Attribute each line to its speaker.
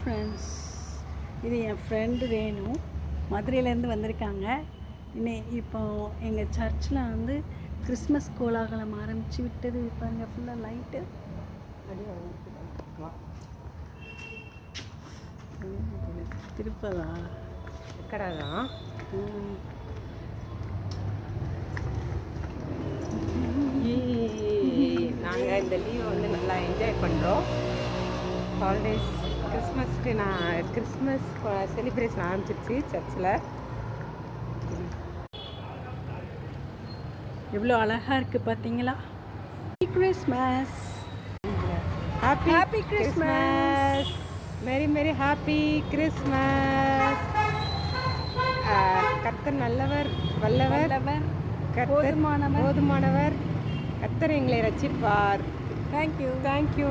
Speaker 1: Friends, இது என் friend Renu மதுரையிலேருந்து வந்திருக்காங்க. இப்போ எங்கள் சர்ச்சில் வந்து கிறிஸ்மஸ் கோலாகலம் ஆரம்பித்து விட்டது. பாருங்க, ஃபுல்லாக லைட்டு திருப்பதா
Speaker 2: எக்கடாதான். நாங்கள் இந்த லீவை வந்து நல்லா என்ஜாய் பண்ணுறோம். ஹாலிடேஸ் கிறிஸ்மஸ்க்கு கிறிஸ்மஸ் செலிப்ரேஷன் ஆரம்பிச்சிருச்சு சர்ச்சில்.
Speaker 1: எவ்வளோ அழகாக இருக்குது பார்த்தீங்களா? கிறிஸ்மஸ்,
Speaker 2: ஹாப்பி கிறிஸ்மஸ், மேரி ஹாப்பி கிறிஸ்மஸ். கர்த்தர் நல்லவர், வல்லவர், போதுமானவர். கர்த்தர் எங்களை ரட்சிப்பார்.
Speaker 1: தேங்க்யூ.